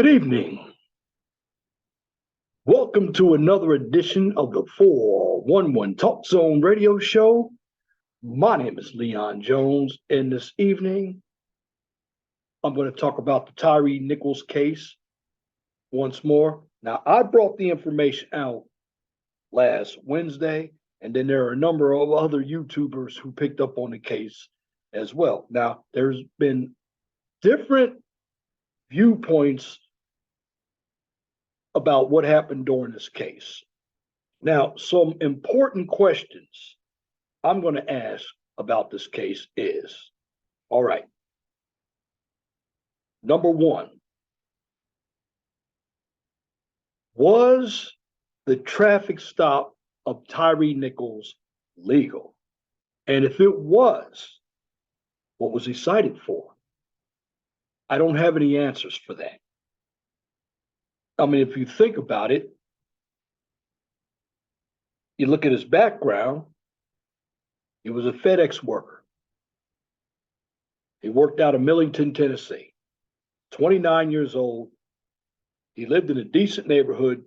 Good evening. Welcome to another edition of the 411 Talk Zone radio show. My name is Leon Jones, and this evening I'm going to talk about the Tyre Nichols case once more. Now, I brought the information out last Wednesday, and then there are a number of other YouTubers who picked up on the case as well. Now, there's been different viewpoints about what happened during this case. Now, some important questions I'm going to ask about this case is, all right, number one, was the traffic stop of Tyre Nichols legal? And if it was, what was he cited for? I don't have any answers for that. I mean, if you think about it, you look at his background, he was a FedEx worker. He worked out of Millington, Tennessee, 29 years old. He lived in a decent neighborhood,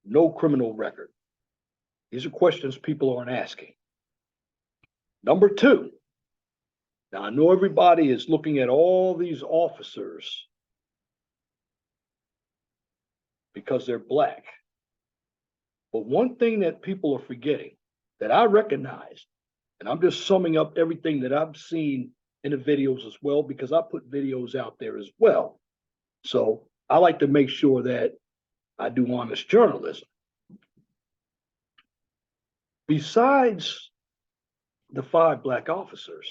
no criminal record. These are questions people aren't asking. Number two, now I know everybody is looking at all these officers because they're black. But one thing that people are forgetting that I recognize, and I'm just summing up everything that I've seen in the videos as well, because I put videos out there as well. So I like to make sure that I do honest journalism. Besides the 5 black officers,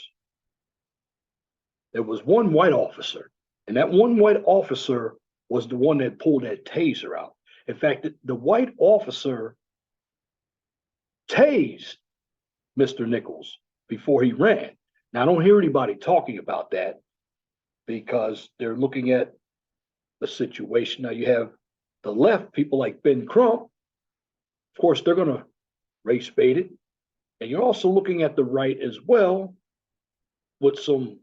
there was one white officer, and that one white officer was the one that pulled that taser out. In fact, the white officer tased Mr. Nichols before he ran. Now, I don't hear anybody talking about that because they're looking at the situation. Now, you have the left, people like Ben Crump. Of course, they're going to race bait it. And you're also looking at the right as well, with some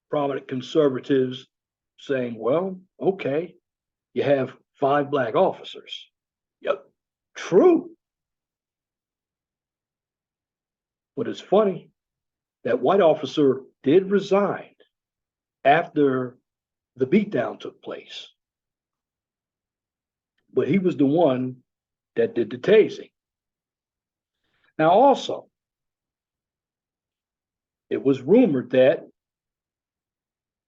prominent conservatives saying, well, okay, you have 5 black officers. Yep, true. But it's funny, that white officer did resign after the beatdown took place. But he was the one that did the tasing. Now, also, it was rumored that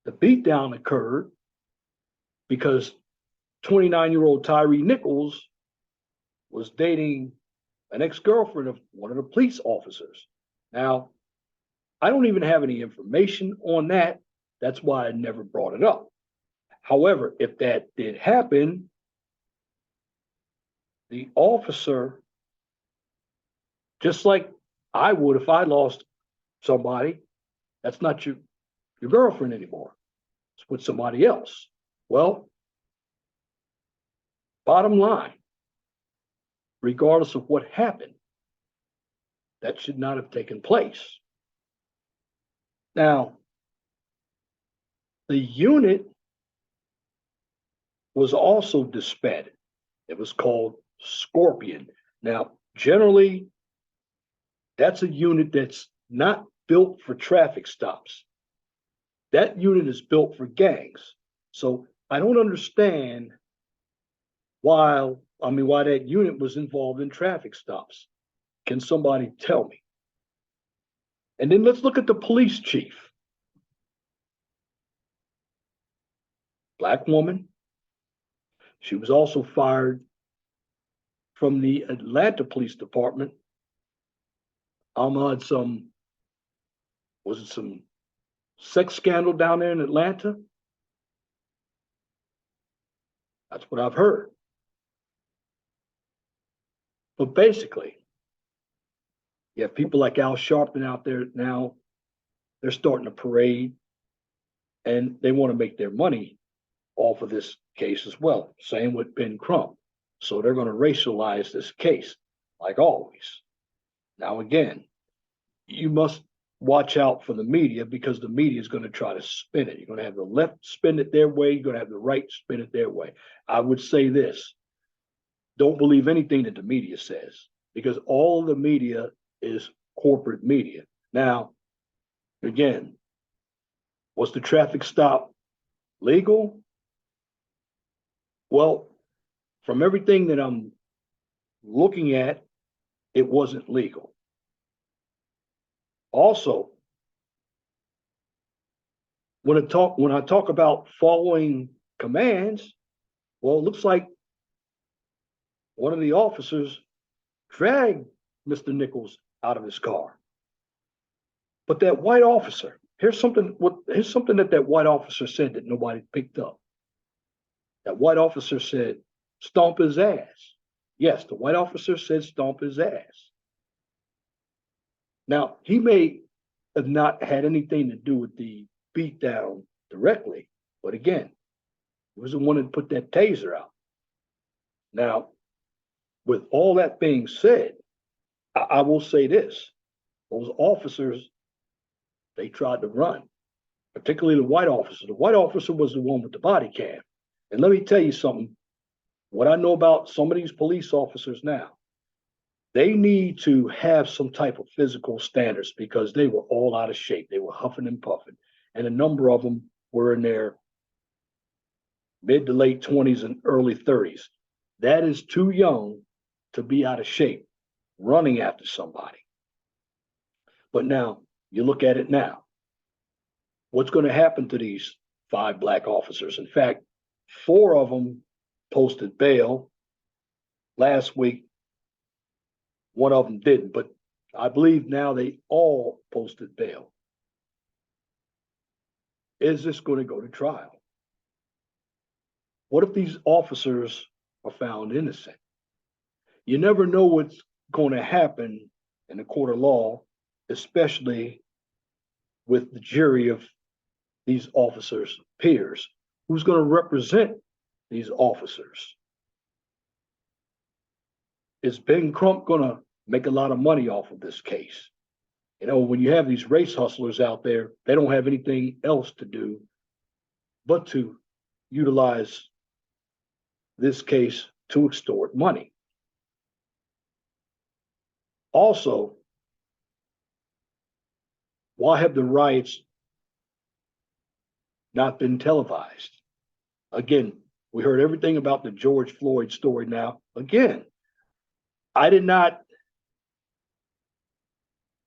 the beatdown occurred because 29-year-old Tyre Nichols was dating an ex-girlfriend of one of the police officers. Now, I don't even have any information on that. That's why I never brought it up. However, if that did happen, the officer, just like I would if I lost somebody, that's not your girlfriend anymore. It's with somebody else. Well, bottom line, regardless of what happened, that should not have taken place. Now, the unit was also disbanded. It was called Scorpion. Now, generally, that's a unit that's not built for traffic stops. That unit is built for gangs. So I don't understand why that unit was involved in traffic stops. Can somebody tell me? And then let's look at the police chief. Black woman. She was also fired from the Atlanta Police Department. Was it some sex scandal down there in Atlanta? That's what I've heard. But basically, you have people like Al Sharpton out there now. They're starting a parade, and they want to make their money off of this case as well. Same with Ben Crump. So they're going to racialize this case, like always. Now, again, you must watch out for the media, because the media is going to try to spin it. You're going to have the left spin it their way. You're going to have the right spin it their way. I would say this: don't believe anything that the media says, because all of the media is corporate media. Now, again, was the traffic stop legal? Well, from everything that I'm looking at, it wasn't legal. Also, when I talk about following commands, well, it looks like one of the officers dragged Mr. Nichols out of his car. But that white officer, here's something that white officer said that nobody picked up. That white officer said, "Stomp his ass." Yes, the white officer said, "Stomp his ass." Now, he may have not had anything to do with the beatdown directly, but again, he was the one that put that taser out. Now, with all that being said, I will say this: those officers, they tried to run, particularly the white officer. The white officer was the one with the body cam. And let me tell you something, what I know about some of these police officers now, they need to have some type of physical standards, because they were all out of shape. They were huffing and puffing. And a number of them were in their mid to late 20s and early 30s. That is too young to be out of shape running after somebody. But now, you look at it now. What's going to happen to these 5 black officers? In fact, 4 of them posted bail. Last week, one of them didn't, but I believe now they all posted bail. Is this going to go to trial? What if these officers are found innocent? You never know what's going to happen in the court of law, especially with the jury of these officers' peers. Who's going to represent these officers? Is Ben Crump going to make a lot of money off of this case? You know, when you have these race hustlers out there, they don't have anything else to do but to utilize this case to extort money. Also, why have the riots not been televised? Again, we heard everything about the George Floyd story now. Again, I did not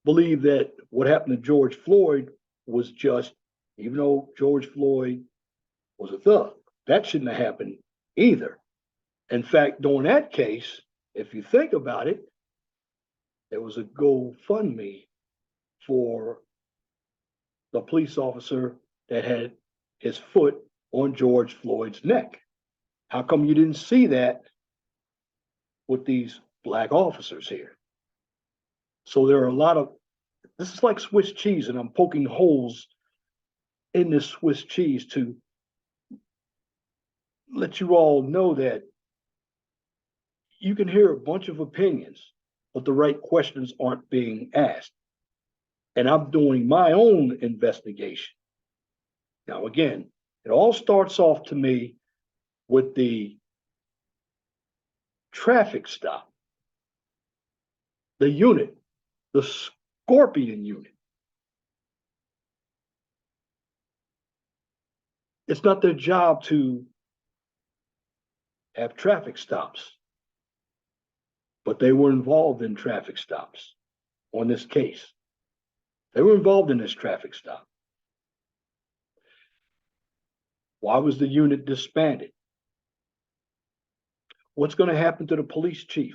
believe that what happened to George Floyd was just, even though George Floyd was a thug, that shouldn't have happened either. In fact, during that case, if you think about it, there was a GoFundMe for the police officer that had his foot on George Floyd's neck. How come you didn't see that with these black officers here? So there are a lot of, this is like Swiss cheese, and I'm poking holes in this Swiss cheese to let you all know that you can hear a bunch of opinions, but the right questions aren't being asked. And I'm doing my own investigation. Now, again, it all starts off to me with the traffic stop, the unit, the Scorpion unit. It's not their job to have traffic stops, but they were involved in traffic stops on this case. They were involved in this traffic stop. Why was the unit disbanded? What's going to happen to the police chief?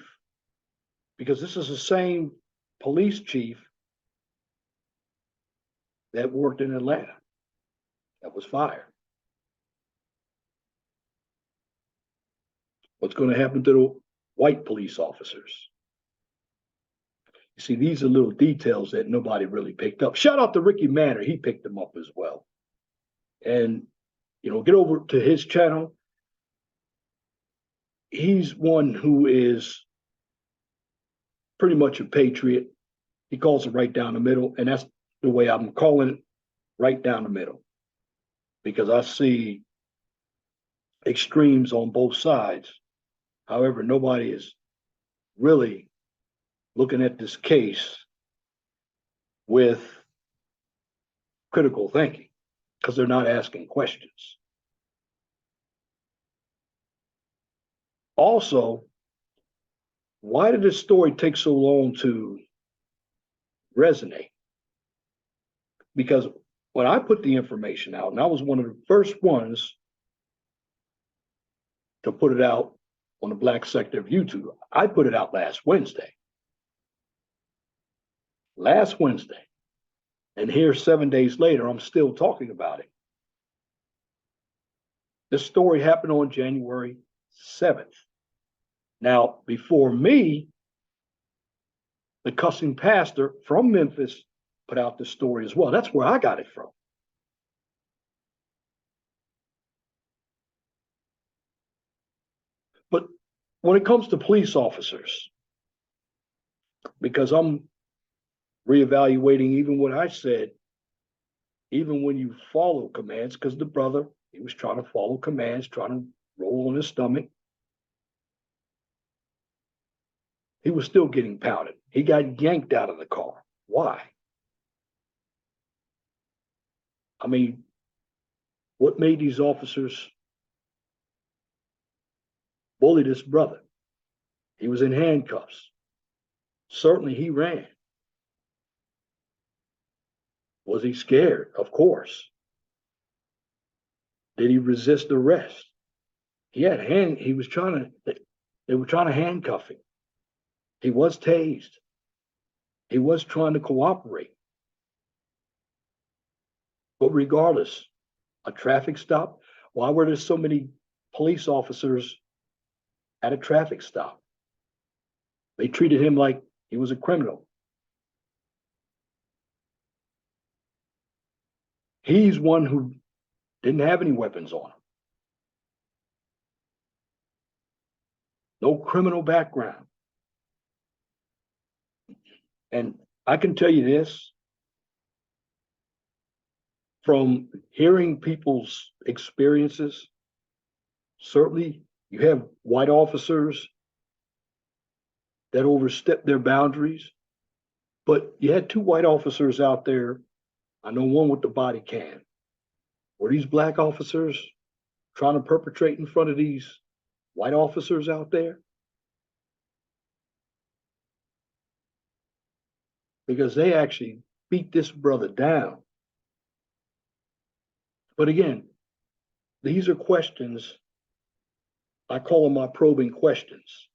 Because this is the same police chief that worked in Atlanta that was fired. What's going to happen to the white police officers? You see, these are little details that nobody really picked up. Shout out to Ricky Manor. He picked them up as well. And, you know, get over to his channel. He's one who is pretty much a patriot. He calls it right down the middle. And that's the way I'm calling it, right down the middle, because I see extremes on both sides. However, nobody is really looking at this case with critical thinking because they're not asking questions. Also, why did this story take so long to resonate? Because when I put the information out, and I was one of the first ones to put it out on the Black sector of YouTube, I put it out last Wednesday. Last Wednesday. And here, 7 days later, I'm still talking about it. This story happened on January 7th. Now, before me, the cussing pastor from Memphis put out the story as well. That's where I got it from. But when it comes to police officers, because I'm reevaluating even what I said, even when you follow commands, because the brother, he was trying to follow commands, trying to roll on his stomach. He was still getting pounded. He got yanked out of the car. Why? I mean, what made these officers bully this brother? He was in handcuffs. Certainly he ran. Was he scared? Of course. Did he resist arrest? He was trying to, they were trying to handcuff him. He was tased. He was trying to cooperate. But regardless, a traffic stop, why were there so many police officers at a traffic stop? They treated him like he was a criminal. He's one who didn't have any weapons on him. No criminal background. And I can tell you this, from hearing people's experiences, certainly you have white officers that overstep their boundaries, but you had two white officers out there. I know one with the body cam. Were these black officers trying to perpetrate in front of these white officers out there? Because they actually beat this brother down. But again, these are questions, I call them my probing questions.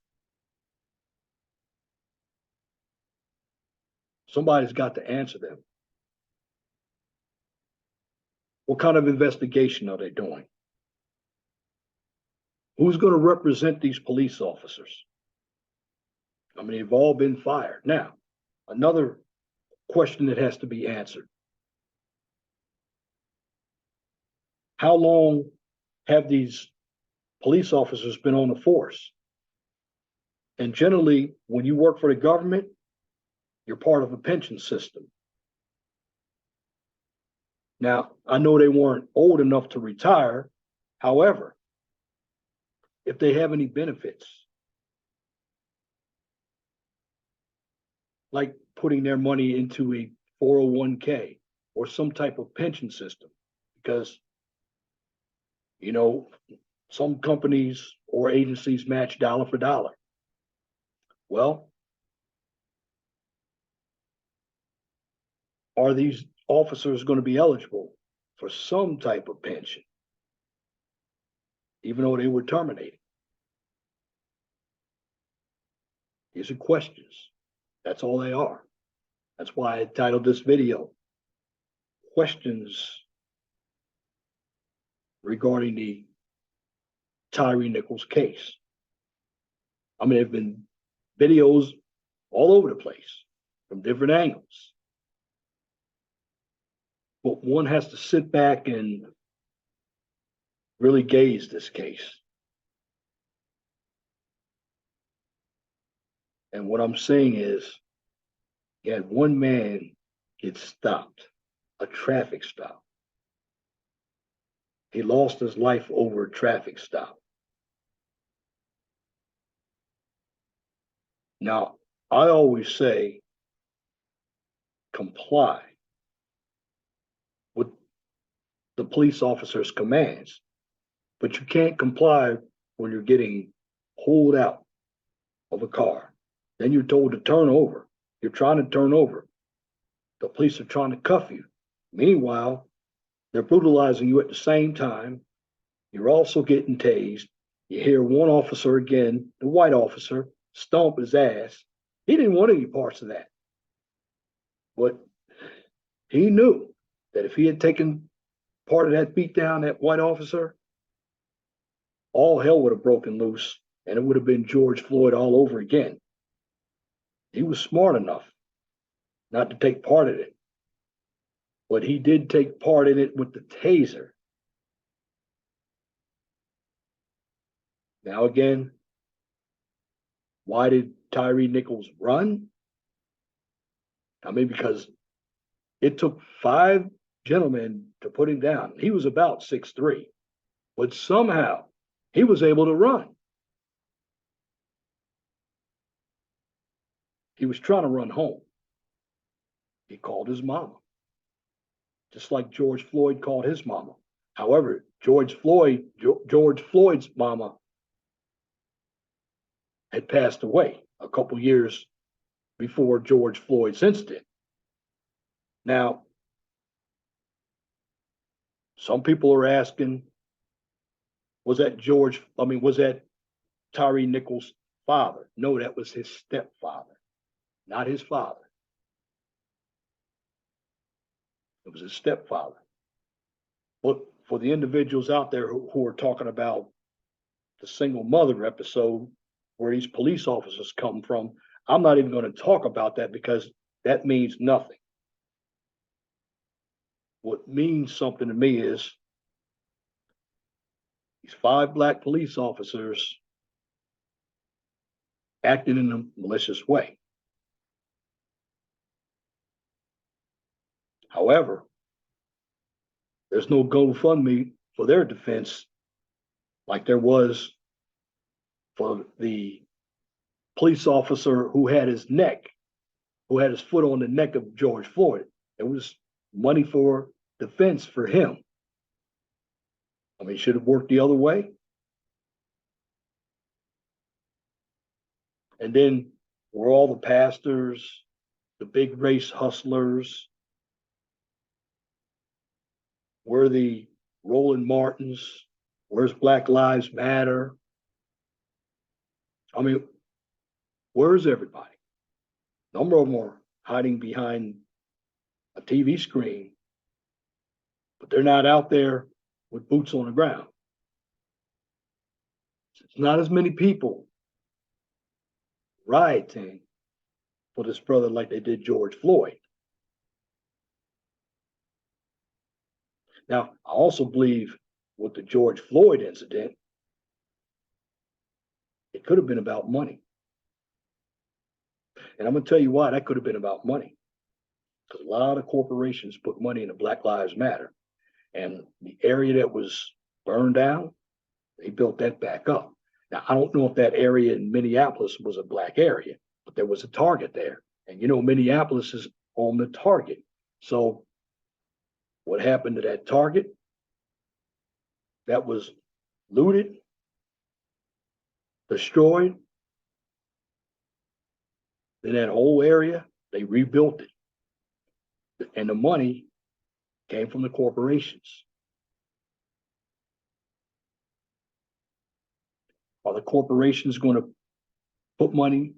Somebody's got to answer them. What kind of investigation are they doing? Who's going to represent these police officers? I mean, they've all been fired. Now, another question that has to be answered. How long have these police officers been on the force? And generally, when you work for the government, you're part of a pension system. Now, I know they weren't old enough to retire. However, if they have any benefits, like putting their money into a 401k or some type of pension system, because, you know, some companies or agencies match dollar for dollar. Well, are these officers going to be eligible for some type of pension, even though they were terminated? These are questions. That's all they are. That's why I titled this video, Questions Regarding the Tyre Nichols Case. I mean, there have been videos all over the place from different angles. But one has to sit back and really gaze this case. And what I'm saying is, you had one man It stopped, a traffic stop. He lost his life over a traffic stop. Now, I always say comply with the police officer's commands, but you can't comply when you're getting pulled out of a car. Then you're told to turn over. You're trying to turn over. The police are trying to cuff you. Meanwhile, they're brutalizing you at the same time. You're also getting tased. You hear one officer again, the white officer, stomp his ass. He didn't want any parts of that. But he knew that if he had taken part of that beat down, that white officer, all hell would have broken loose and it would have been George Floyd all over again. He was smart enough not to take part in it, but he did take part in it with the taser. Now, again, why did Tyre Nichols run? I mean, because it took 5 gentlemen to put him down. He was about 6'3", but somehow he was able to run. He was trying to run home. He called his mama, just like George Floyd called his mama. However, George Floyd's mama had passed away a couple years before George Floyd's incident. Now, some people are asking, was that Tyre Nichols' father? No, that was his stepfather, not his father. It was his stepfather. But for the individuals out there who are talking about the single mother episode where these police officers come from, I'm not even going to talk about that because that means nothing. What means something to me is these 5 black police officers acted in a malicious way. However, there's no GoFundMe for their defense like there was for the police officer who had his foot on the neck of George Floyd. There was money for defense for him. I mean, should have worked the other way. And then were all the pastors, the big race hustlers, were the Roland Martins, where's Black Lives Matter? I mean, where's everybody? A number of them are hiding behind a TV screen, but they're not out there with boots on the ground. It's not as many people rioting for this brother like they did George Floyd. Now, I also believe with the George Floyd incident, it could have been about money. And I'm going to tell you why that could have been about money. Because a lot of corporations put money into Black Lives Matter. And the area that was burned down, they built that back up. Now, I don't know if that area in Minneapolis was a black area, but there was a Target there. And you know, Minneapolis is on the Target. So what happened to that Target? That was looted, destroyed. Then that whole area, they rebuilt it. And the money came from the corporations. Are the corporations going to put money?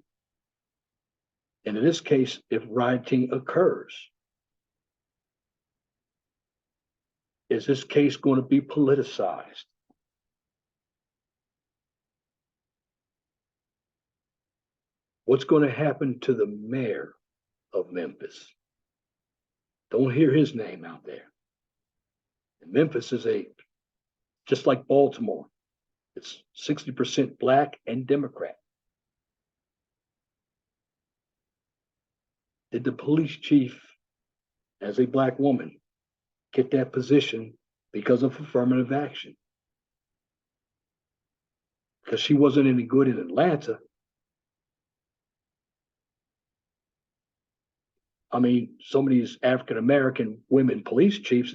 And in this case, if rioting occurs, is this case going to be politicized? What's going to happen to the mayor of Memphis? Don't hear his name out there. And Memphis is just like Baltimore. It's 60% black and Democrat. Did the police chief as a black woman, get that position because of affirmative action. Because she wasn't any good in Atlanta. I mean, some of these African American women police chiefs,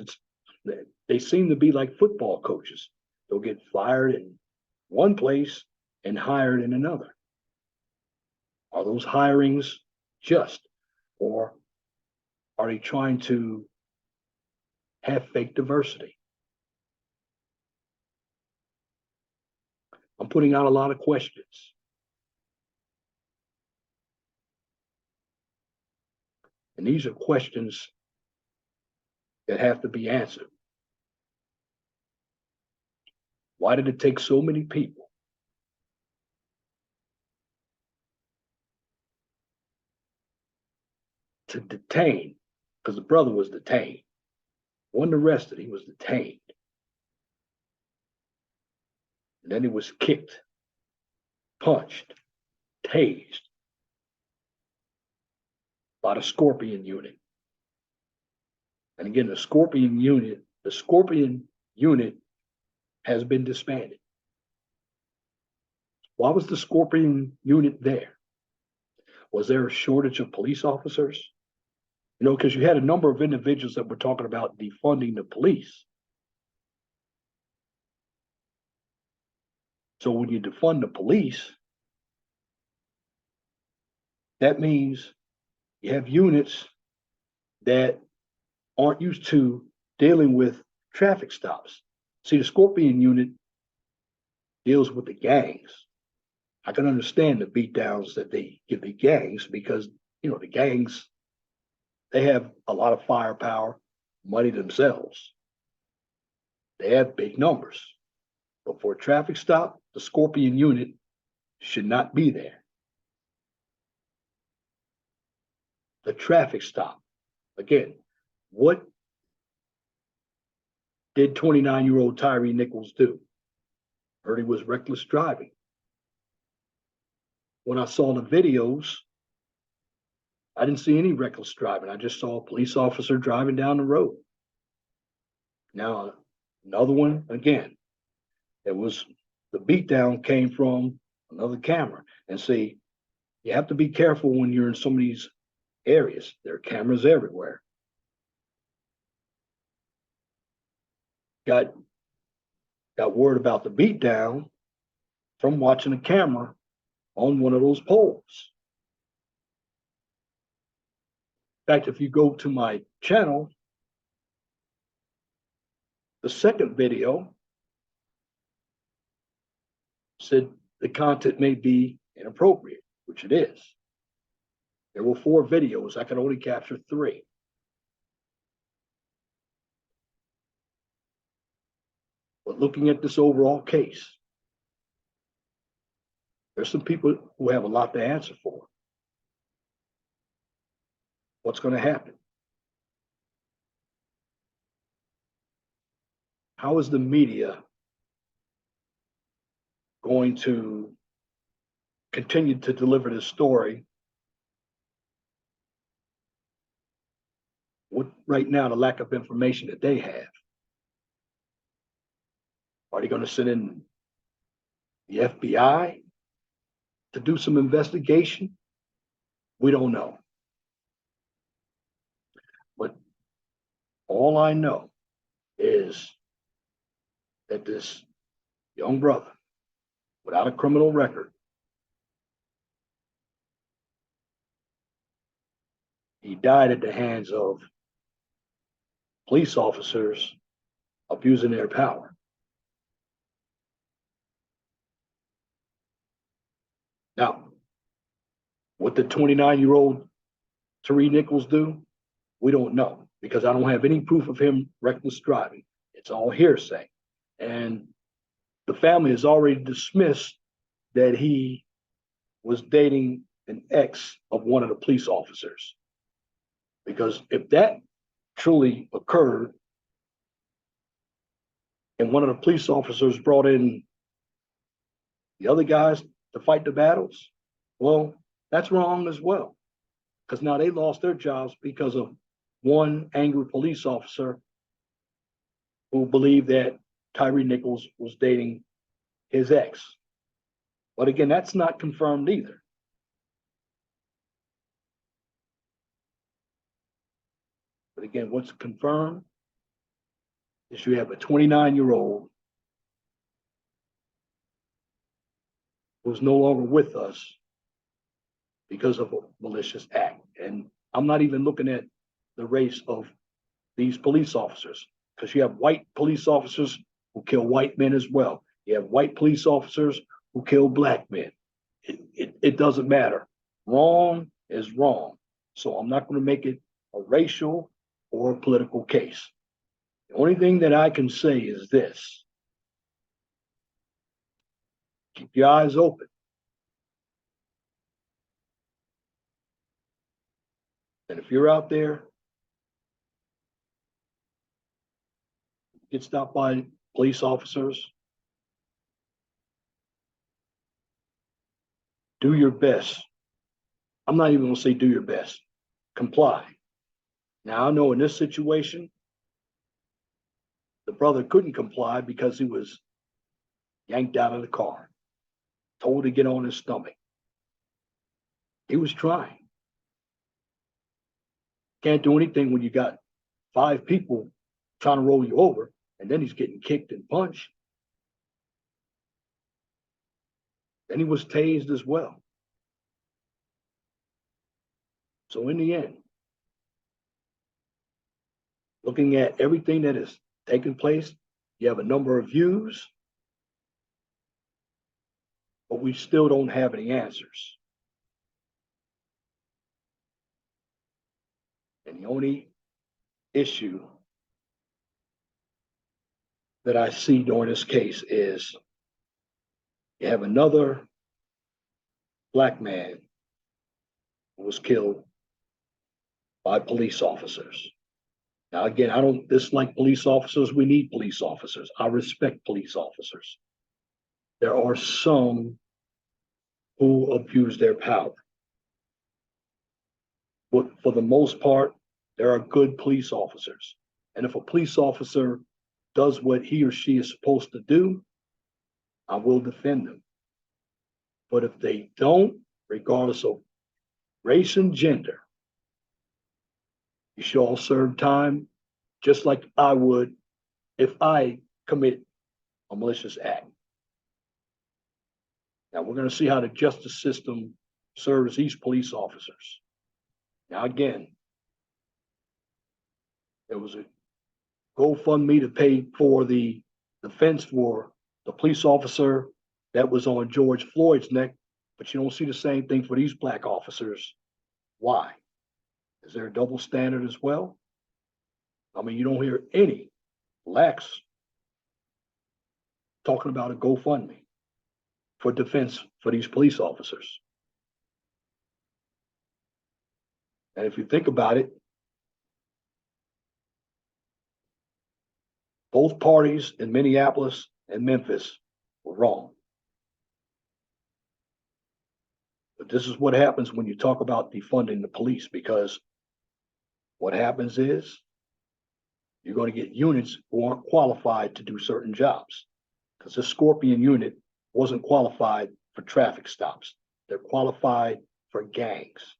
they seem to be like football coaches. They'll get fired in one place and hired in another. Are those hirings just, or are they trying to have fake diversity? I'm putting out a lot of questions. And these are questions that have to be answered. Why did it take so many people to detain? Because the brother was detained. Wasn't arrested, he was detained. And then he was kicked, punched, tased by the Scorpion unit. And again, the Scorpion unit has been disbanded. Why was the Scorpion unit there? Was there a shortage of police officers? You know, because you had a number of individuals that were talking about defunding the police. So when you defund the police, that means you have units that aren't used to dealing with traffic stops. See, the Scorpion unit deals with the gangs. I can understand the beatdowns that they give the gangs because, you know, the gangs, they have a lot of firepower, money themselves. They have big numbers. But for a traffic stop, the Scorpion unit should not be there. The traffic stop. Again, what did 29-year-old Tyre Nichols do? Heard he was reckless driving. When I saw the videos, I didn't see any reckless driving. I just saw a police officer driving down the road. Now, another one, again, it was the beatdown came from another camera. And see, you have to be careful when you're in some of these areas. There are cameras everywhere. Got word about the beatdown from watching a camera on one of those poles. In fact, if you go to my channel, the second video said the content may be inappropriate, which it is. There were 4 videos. I could only capture 3. But looking at this overall case, there's some people who have a lot to answer for. What's going to happen? How is the media going to continue to deliver this story with right now the lack of information that they have? Are they going to send in the FBI to do some investigation? We don't know. But all I know is that this young brother without a criminal record, he died at the hands of police officers abusing their power. Now, what did 29-year-old Tyre Nichols do? We don't know because I don't have any proof of him reckless driving. It's all hearsay. And the family has already dismissed that he was dating an ex of one of the police officers. Because if that truly occurred and one of the police officers brought in the other guys to fight the battles, well, that's wrong as well. Because now they lost their jobs because of one angry police officer who believed that Tyre Nichols was dating his ex. But again, that's not confirmed either. But again, what's confirmed is you have a 29-year-old who's no longer with us because of a malicious act. And I'm not even looking at the race of these police officers, because you have white police officers who kill white men as well. You have white police officers who kill black men. It doesn't matter. Wrong is wrong. So I'm not going to make it a racial or a political case. The only thing that I can say is this: keep your eyes open. And if you're out there, get stopped by police officers, do your best. I'm not even going to say do your best. Comply. Now, I know in this situation, the brother couldn't comply because he was yanked out of the car, told to get on his stomach. He was trying. Can't do anything when you got 5 people trying to roll you over, and then he's getting kicked and punched. Then he was tased as well. So in the end, looking at everything that has taken place, you have a number of views, but we still don't have any answers. And the only issue that I see during this case is you have another black man who was killed by police officers. Now, again, I don't dislike police officers. We need police officers. I respect police officers. There are some who abuse their power. But for the most part, there are good police officers. And if a police officer does what he or she is supposed to do, I will defend them. But if they don't, regardless of race and gender, you should all serve time just like I would if I commit a malicious act. Now, we're going to see how the justice system serves these police officers. Now, again, there was a GoFundMe to pay for the defense for the police officer that was on George Floyd's neck, but you don't see the same thing for these black officers. Why? Is there a double standard as well? I mean, you don't hear any blacks talking about a GoFundMe for defense for these police officers. And if you think about it, both parties in Minneapolis and Memphis were wrong. But this is what happens when you talk about defunding the police, because what happens is you're going to get units who aren't qualified to do certain jobs, because this Scorpion unit wasn't qualified for traffic stops. They're qualified for gangs.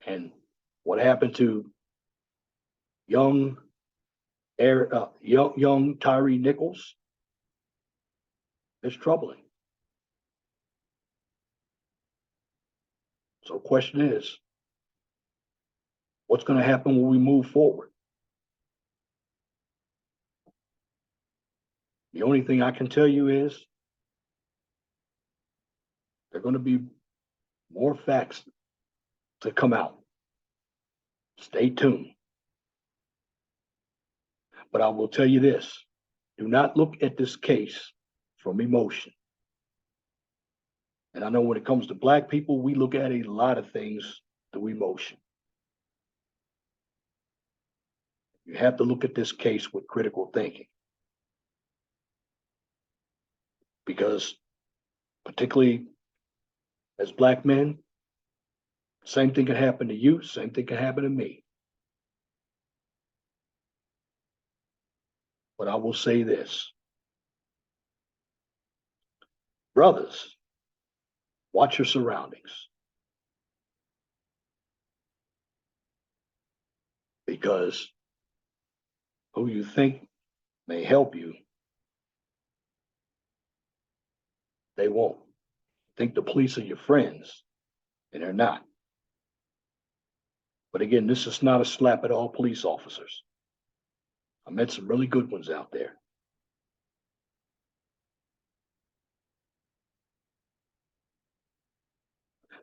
And what happened to young Tyre Nichols is troubling. So the question is, what's going to happen when we move forward? The only thing I can tell you is there are going to be more facts to come out. Stay tuned. But I will tell you this: do not look at this case from emotion. And I know when it comes to black people, we look at a lot of things through emotion. You have to look at this case with critical thinking. Because particularly as black men, same thing can happen to you, same thing can happen to me. But I will say this. Brothers, watch your surroundings. Because who you think may help you, they won't. Think the police are your friends, and they're not. But again, this is not a slap at all police officers. I met some really good ones out there.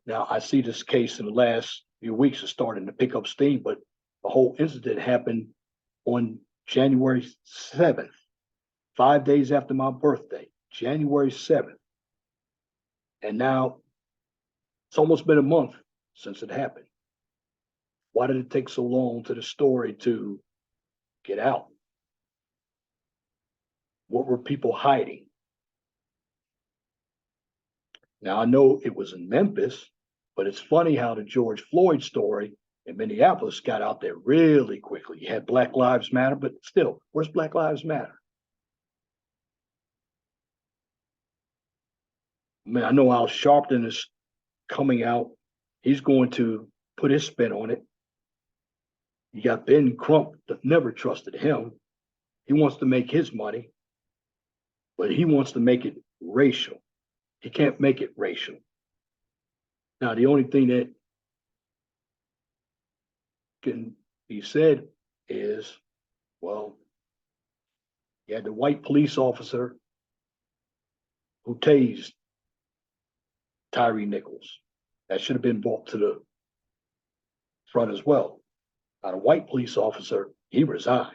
Now, I see this case in the last few weeks is starting to pick up steam, but the whole incident happened on January 7th, 5 days after my birthday, January 7th. And now it's almost been a month since it happened. Why did it take so long to the story to get out? What were people hiding? Now, I know it was in Memphis, but it's funny how the George Floyd story in Minneapolis got out there really quickly. You had Black Lives Matter, but still, where's Black Lives Matter? I mean, I know Al Sharpton is coming out. He's going to put his spin on it. You got Ben Crump that never trusted him. He wants to make his money, but he wants to make it racial. He can't make it racial. Now, the only thing that can be said is, well, you had the white police officer who tased Tyre Nichols. That should have been brought to the front as well. Now, the white police officer, he resigned.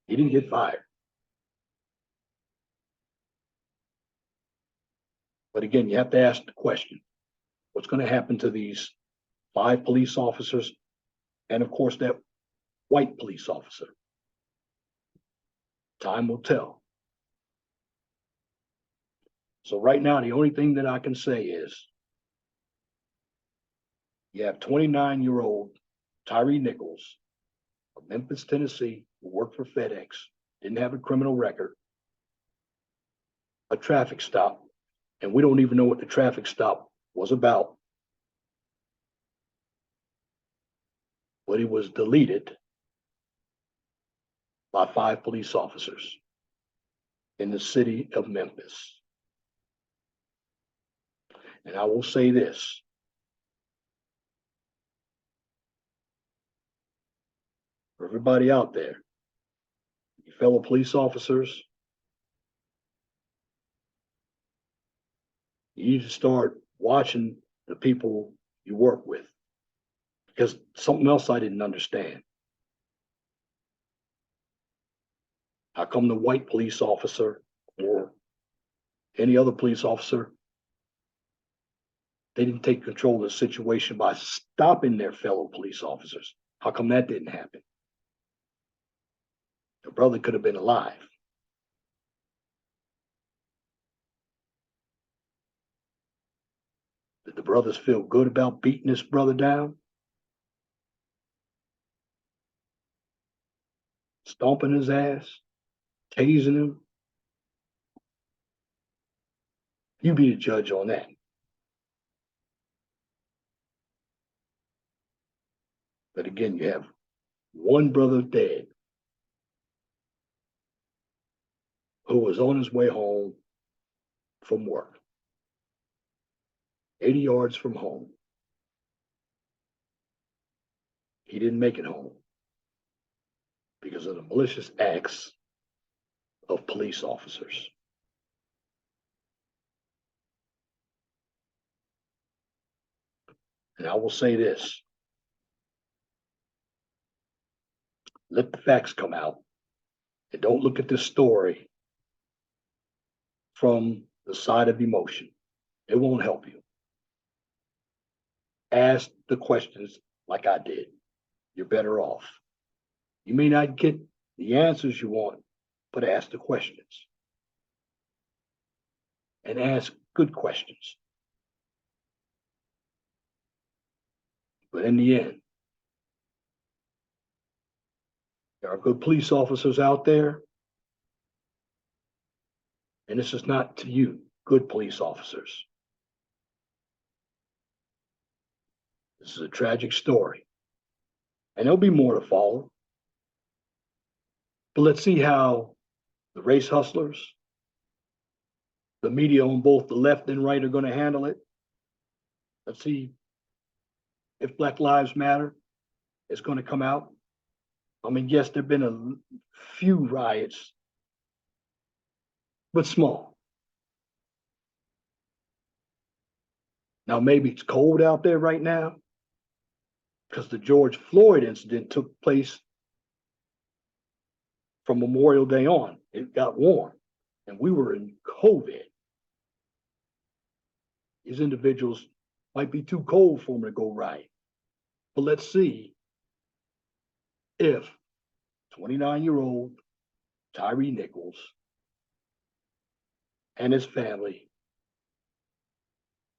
He didn't get fired. But again, you have to ask the question, what's going to happen to these 5 police officers and, of course, that white police officer? Time will tell. So right now, the only thing that I can say is you have 29-year-old Tyre Nichols of Memphis, Tennessee, who worked for FedEx, didn't have a criminal record, a traffic stop, and we don't even know what the traffic stop was about. But it was deleted by 5 police officers in the city of Memphis. And I will say this. For everybody out there, you fellow police officers, you need to start watching the people you work with. Because something else I didn't understand. How come the white police officer or any other police officer, they didn't take control of the situation by stopping their fellow police officers? How come that didn't happen? The brother could have been alive. Did the brothers feel good about beating this brother down? Stomping his ass? Tasing him? You be the judge on that. But again, you have one brother dead who was on his way home from work, 80 yards from home. He didn't make it home because of the malicious acts of police officers. And I will say this. Let the facts come out and don't look at this story from the side of emotion. It won't help you. Ask the questions like I did. You're better off. You may not get the answers you want, but ask the questions. And ask good questions. But in the end, there are good police officers out there, And this is not to you, good police officers. This is a tragic story. And there'll be more to follow. But let's see how the race hustlers, the media on both the left and right are going to handle it. Let's see if Black Lives Matter is going to come out. I mean, yes, there have been a few riots, but small. Now, maybe it's cold out there right now because the George Floyd incident took place from Memorial Day on. It got warm, and we were in COVID. These individuals might be too cold for them to go riot. But let's see if 29-year-old Tyre Nichols and his family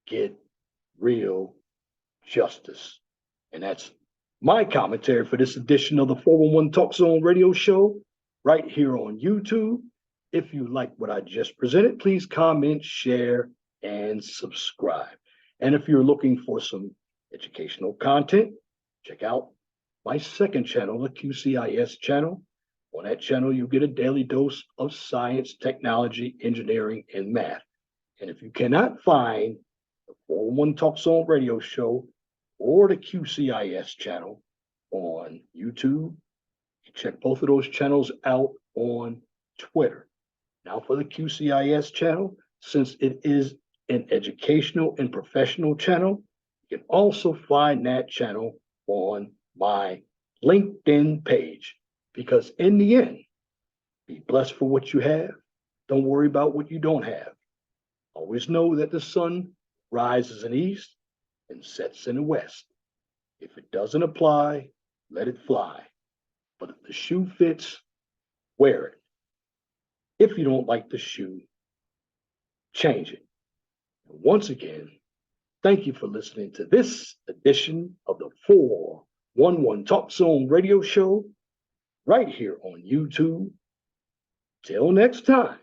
get real justice. And that's my commentary for this edition of the 411 Talk Zone radio show right here on YouTube. If you like what I just presented, please comment, share, and subscribe. And if you're looking for some educational content, check out my second channel, the QCIS channel. On that channel, you get a daily dose of science, technology, engineering, and math. And if you cannot find the 411 Talk Zone radio show or the QCIS channel on YouTube, you check both of those channels out on Twitter. Now for the QCIS channel, since it is an educational and professional channel, you can also find that channel on my LinkedIn page. Because in the end, be blessed for what you have. Don't worry about what you don't have. Always know that the sun rises in the east and sets in the west. If it doesn't apply, let it fly. But if the shoe fits, wear it. If you don't like the shoe, change it. And once again, thank you for listening to this edition of the 411 Talk Zone radio show right here on YouTube. Till next time,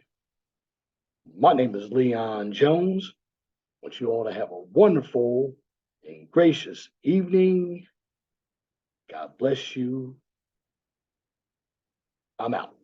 my name is Leon Jones. I want you all to have a wonderful and gracious evening. God bless you. I'm out.